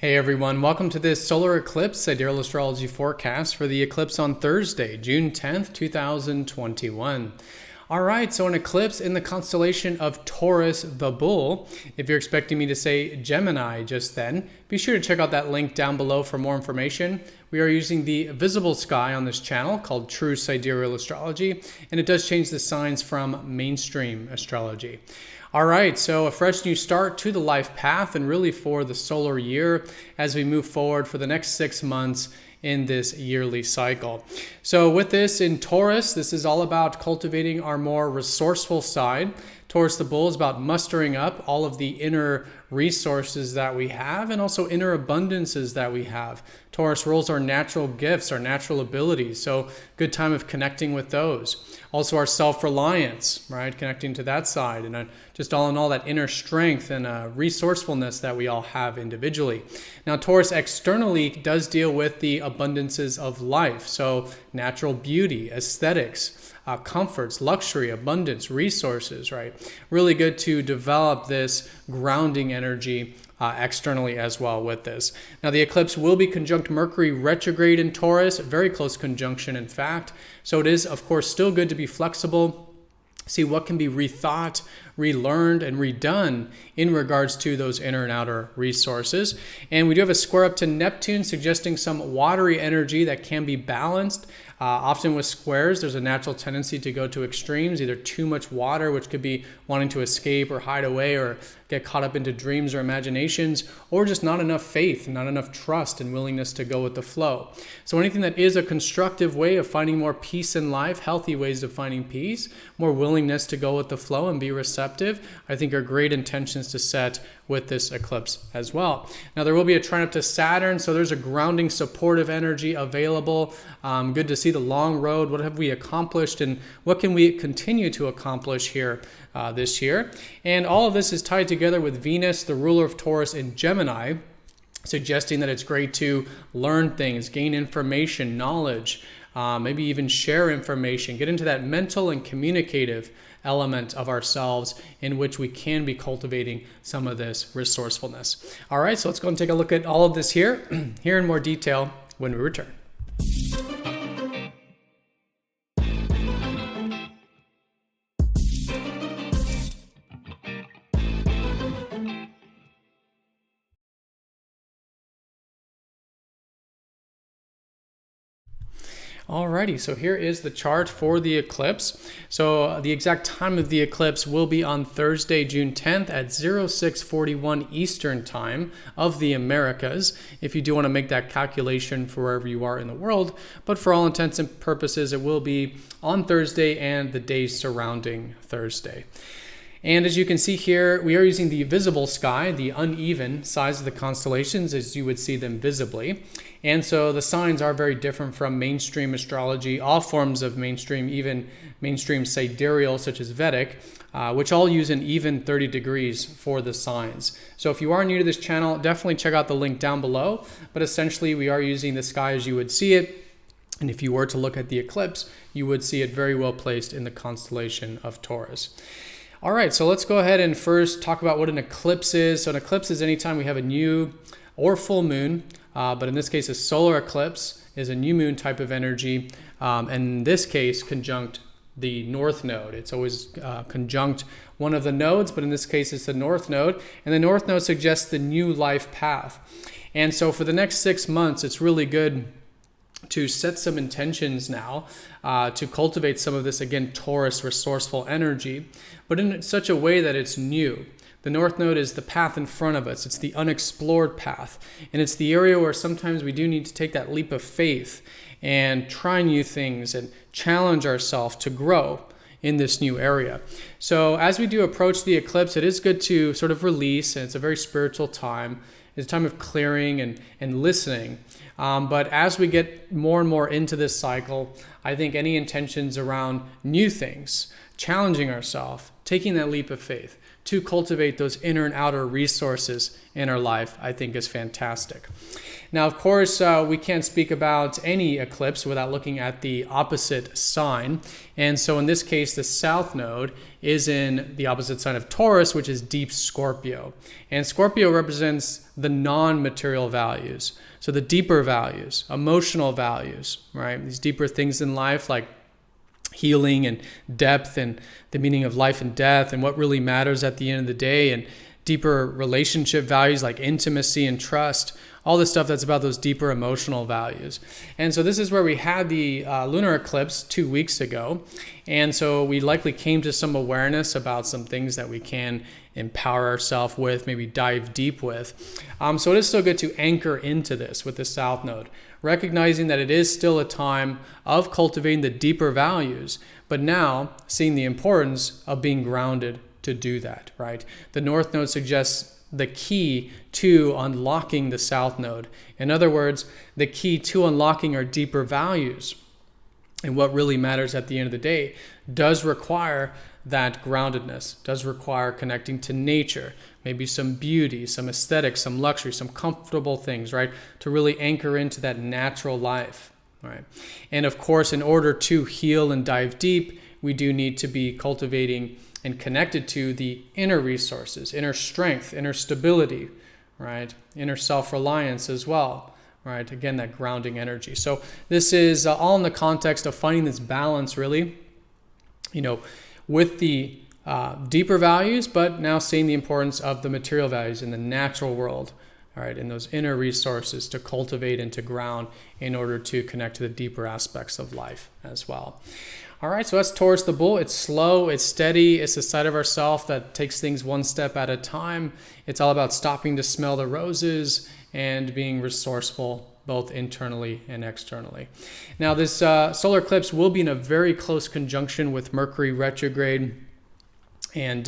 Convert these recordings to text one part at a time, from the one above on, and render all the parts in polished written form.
Hey everyone, welcome to this Solar Eclipse Sidereal Astrology forecast for the eclipse on Thursday, June 10th, 2021. Alright, so an eclipse in the constellation of Taurus the Bull. If you're expecting me to say Gemini just then, be sure to check out that link down below for more information. We are using the visible sky on this channel called True Sidereal Astrology, and it does change the signs from mainstream astrology. All right, so a fresh new start to the life path and really for the solar year as we move forward for the next 6 months in this yearly cycle. So with this in Taurus, this is all about cultivating our more resourceful side. Taurus the Bull is about mustering up all of the inner resources that we have and also inner abundances that we have. Taurus rules our natural gifts, our natural abilities. So good time of connecting with those. Also our self-reliance, right? Connecting to that side and just all in all that inner strength and resourcefulness that we all have individually. Now Taurus externally does deal with the abundances of life. So natural beauty, aesthetics, comforts, luxury, abundance, resources, right? Really good to develop this grounding energy externally as well with this. Now the eclipse will be conjunct Mercury Retrograde in Taurus, very close conjunction in fact. So it is of course still good to be flexible, see what can be rethought, relearned, and redone in regards to those inner and outer resources. And we do have a square up to Neptune, suggesting some watery energy that can be balanced. Often with squares, there's a natural tendency to go to extremes, either too much water, which could be wanting to escape or hide away or get caught up into dreams or imaginations, or just not enough faith, not enough trust and willingness to go with the flow. So anything that is a constructive way of finding more peace in life, healthy ways of finding peace, more willingness to go with the flow and be receptive, I think are great intentions to set with this eclipse as well. Now there will be a trine up to Saturn, so there's a grounding supportive energy available. Good to see the long road. What have we accomplished and what can we continue to accomplish here this year? And all of this is tied together with Venus, the ruler of Taurus in Gemini, suggesting that it's great to learn things, gain information, knowledge, maybe even share information, get into that mental and communicative element of ourselves in which we can be cultivating some of this resourcefulness. All right, so let's go and take a look at all of this here in more detail when we return. Alrighty, so here is the chart for the eclipse. So the exact time of the eclipse will be on Thursday, June 10th at 06:41 Eastern Time of the Americas, if you do want to make that calculation for wherever you are in the world. But for all intents and purposes, it will be on Thursday and the days surrounding Thursday. And as you can see here, we are using the visible sky, the uneven size of the constellations as you would see them visibly. And so the signs are very different from mainstream astrology, all forms of mainstream, even mainstream sidereal such as Vedic, which all use an even 30 degrees for the signs. So if you are new to this channel, definitely check out the link down below. But essentially we are using the sky as you would see it. And if you were to look at the eclipse, you would see it very well placed in the constellation of Taurus. All right, so let's go ahead and first talk about what an eclipse is. So an eclipse is anytime we have a new or full moon, but in this case, a solar eclipse is a new moon type of energy. And in this case, conjunct the north node. It's always conjunct one of the nodes, but in this case, it's the north node. And the north node suggests the new life path. And so for the next 6 months, it's really good to set some intentions now to cultivate some of this, again, Taurus resourceful energy, but in such a way that it's new. The North Node is the path in front of us. It's the unexplored path. And it's the area where sometimes we do need to take that leap of faith and try new things and challenge ourselves to grow in this new area. So as we do approach the eclipse, it is good to sort of release, and it's a very spiritual time. It's a time of clearing and listening. But as we get more and more into this cycle, I think any intentions around new things, challenging ourselves, taking that leap of faith, to cultivate those inner and outer resources in our life, I think is fantastic. Now, of course, we can't speak about any eclipse without looking at the opposite sign. And so in this case, the south node is in the opposite sign of Taurus, which is deep Scorpio. And Scorpio represents the non-material values. So the deeper values, emotional values, right? These deeper things in life like healing and depth and the meaning of life and death and what really matters at the end of the day, and deeper relationship values like intimacy and trust, all this stuff that's about those deeper emotional values. And so this is where we had the lunar eclipse 2 weeks ago. And so we likely came to some awareness about some things that we can empower ourselves with, maybe dive deep with. So it is still good to anchor into this with the south node, recognizing that it is still a time of cultivating the deeper values, but now seeing the importance of being grounded to do that, right? The north node suggests the key to unlocking the south node. In other words, the key to unlocking our deeper values and what really matters at the end of the day does require that groundedness, does require connecting to nature, maybe some beauty, some aesthetics, some luxury, some comfortable things, right? To really anchor into that natural life, right? And of course, in order to heal and dive deep, we do need to be cultivating and connected to the inner resources, inner strength, inner stability, right? Inner self-reliance as well, right? Again, that grounding energy. So this is all in the context of finding this balance, really, with the deeper values, but now seeing the importance of the material values in the natural world, all right, and those inner resources to cultivate and to ground in order to connect to the deeper aspects of life as well. All right, so that's Taurus the Bull. It's slow, it's steady, it's the side of ourself that takes things one step at a time. It's all about stopping to smell the roses and being resourceful, both internally and externally. Now, this solar eclipse will be in a very close conjunction with Mercury Retrograde. And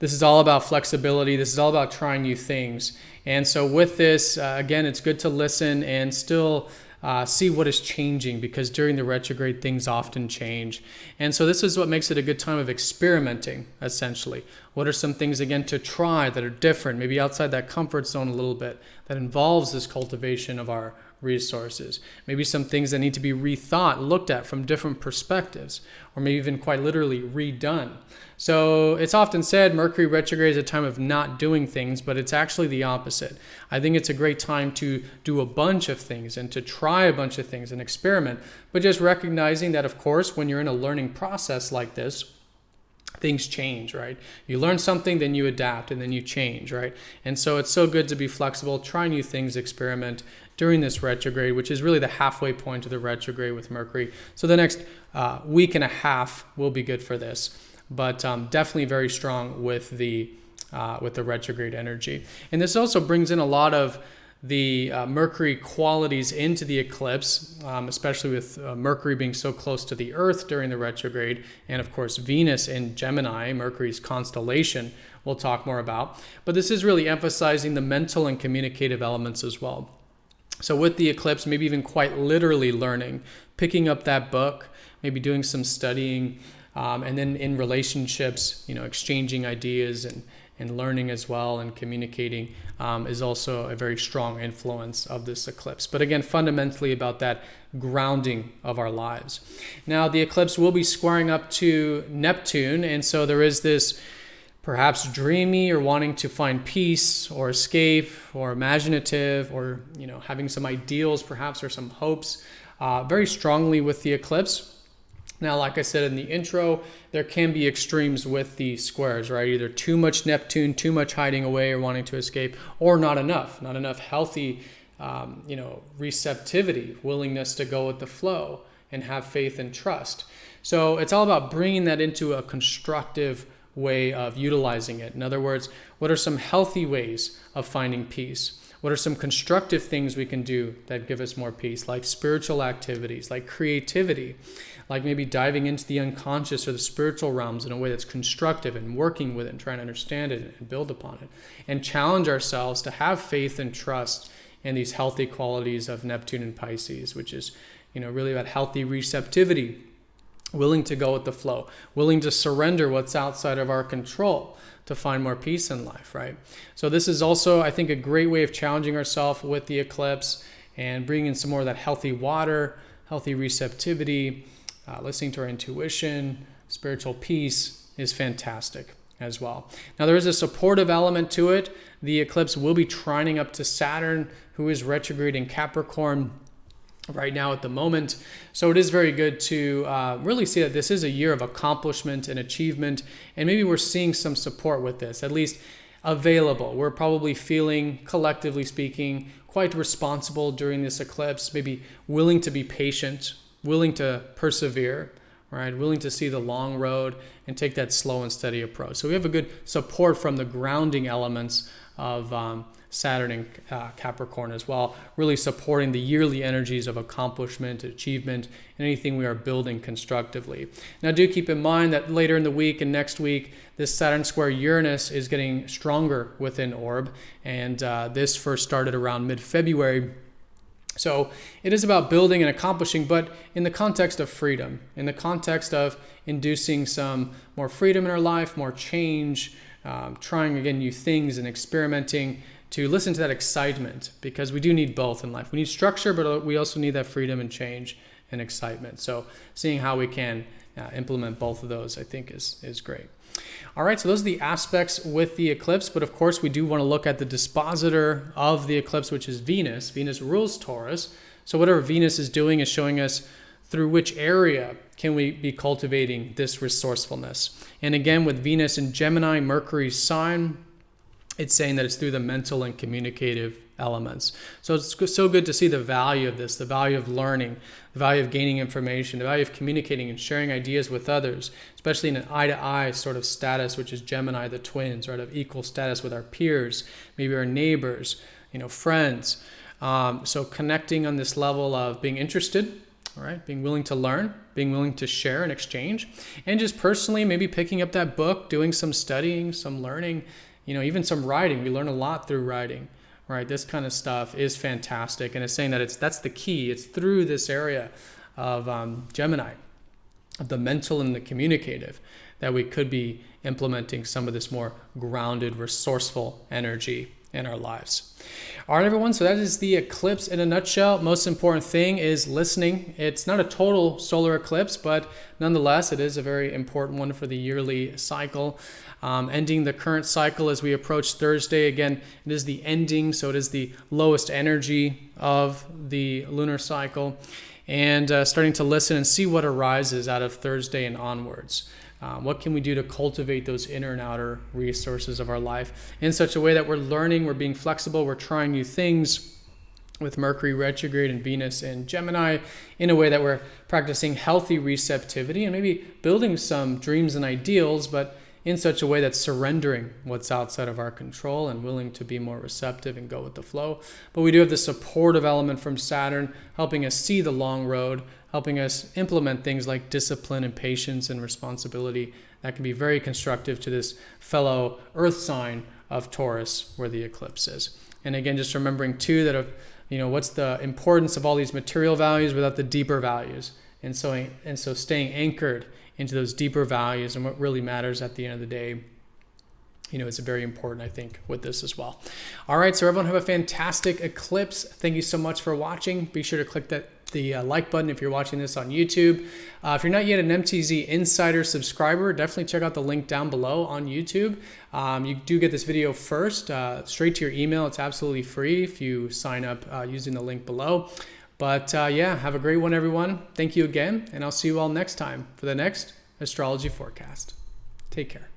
this is all about flexibility. This is all about trying new things. And so with this, again, it's good to listen and still see what is changing, because during the retrograde, things often change. And so this is what makes it a good time of experimenting, essentially. What are some things, again, to try that are different, maybe outside that comfort zone a little bit, that involves this cultivation of our resources? Maybe some things that need to be rethought, looked at from different perspectives, or maybe even quite literally redone. So it's often said Mercury retrograde is a time of not doing things, but it's actually the opposite. I think it's a great time to do a bunch of things and to try a bunch of things and experiment, but just recognizing that, of course, when you're in a learning process like this, things change, right? You learn something, then you adapt, and then you change, right? And so it's so good to be flexible, try new things, experiment during this retrograde, which is really the halfway point of the retrograde with Mercury. So the next week and a half will be good for this, but definitely very strong with the retrograde energy. And this also brings in a lot of the Mercury qualities into the eclipse, especially with Mercury being so close to the Earth during the retrograde, and of course Venus in Gemini, Mercury's constellation, we'll talk more about. But this is really emphasizing the mental and communicative elements as well. So with the eclipse, maybe even quite literally learning, picking up that book, maybe doing some studying, and then in relationships, exchanging ideas and learning as well, and communicating is also a very strong influence of this eclipse. But again, fundamentally about that grounding of our lives. Now, the eclipse will be squaring up to Neptune, and so there is this perhaps dreamy or wanting to find peace or escape or imaginative or having some ideals perhaps or some hopes very strongly with the eclipse. Now, like I said in the intro, there can be extremes with the squares, right? Either too much Neptune, too much hiding away or wanting to escape, or not enough healthy, receptivity, willingness to go with the flow and have faith and trust. So it's all about bringing that into a constructive way of utilizing it. In other words, what are some healthy ways of finding peace? What are some constructive things we can do that give us more peace, like spiritual activities, like creativity, like maybe diving into the unconscious or the spiritual realms in a way that's constructive and working with it and trying to understand it and build upon it, and challenge ourselves to have faith and trust in these healthy qualities of Neptune and Pisces, which is, really about healthy receptivity, willing to go with the flow, willing to surrender what's outside of our control to find more peace in life, right? So this is also, I think, a great way of challenging ourselves with the eclipse and bringing in some more of that healthy water, healthy receptivity, listening to our intuition, spiritual peace is fantastic as well. Now, there is a supportive element to it. The eclipse will be trining up to Saturn, who is retrograde in Capricorn right now at the moment. So it is very good to really see that this is a year of accomplishment and achievement, and maybe we're seeing some support with this, at least available. We're probably feeling, collectively speaking, quite responsible during this eclipse, maybe willing to be patient, willing to persevere, right? Willing to see the long road and take that slow and steady approach. So we have a good support from the grounding elements of Saturn and Capricorn as well, really supporting the yearly energies of accomplishment, achievement, and anything we are building constructively. Now, do keep in mind that later in the week and next week, this Saturn square Uranus is getting stronger within orb, and this first started around mid-February. So it is about building and accomplishing, but in the context of freedom, in the context of inducing some more freedom in our life, more change, trying again new things and experimenting, to listen to that excitement, because we do need both in life. We need structure, but we also need that freedom and change and excitement. So seeing how we can implement both of those, I think is great. All right, so those are the aspects with the eclipse, but of course we do want to look at the dispositor of the eclipse, which is Venus. Venus rules Taurus. So whatever Venus is doing is showing us through which area can we be cultivating this resourcefulness. And again, with Venus in Gemini, Mercury's sign, it's saying that it's through the mental and communicative elements. So it's so good to see the value of this, the value of learning, the value of gaining information, the value of communicating and sharing ideas with others, especially in an eye-to-eye sort of status, which is Gemini, the twins, right, of equal status with our peers, maybe our neighbors, friends. So connecting on this level of being interested, all right, being willing to learn, being willing to share and exchange, and just personally maybe picking up that book, doing some studying, some learning, even some writing. We learn a lot through writing, right? This kind of stuff is fantastic, and it's saying that that's the key. It's through this area of Gemini, of the mental and the communicative, that we could be implementing some of this more grounded, resourceful energy in our lives. All right, everyone, so that is the eclipse in a nutshell. Most important thing is listening. It's not a total solar eclipse, but nonetheless, it is a very important one for the yearly cycle. Ending the current cycle as we approach Thursday. Again, it is the ending, so it is the lowest energy of the lunar cycle. And starting to listen and see what arises out of Thursday and onwards. What can we do to cultivate those inner and outer resources of our life in such a way that we're learning, we're being flexible, we're trying new things with Mercury retrograde and Venus in Gemini, in a way that we're practicing healthy receptivity and maybe building some dreams and ideals, but in such a way that's surrendering what's outside of our control and willing to be more receptive and go with the flow. But we do have the supportive element from Saturn, helping us see the long road, helping us implement things like discipline and patience and responsibility that can be very constructive to this fellow earth sign of Taurus, where the eclipse is. And again, just remembering too that what's the importance of all these material values without the deeper values, and so staying anchored into those deeper values and what really matters at the end of the day, it's very important, I think, with this as well. All right, so everyone have a fantastic eclipse. Thank you so much for watching. Be sure to click the like button if you're watching this on YouTube. If you're not yet an MTZ Insider subscriber, definitely check out the link down below on YouTube. You do get this video first, straight to your email. It's absolutely free if you sign up using the link below. But yeah, have a great one, everyone. Thank you again, and I'll see you all next time for the next astrology forecast. Take care.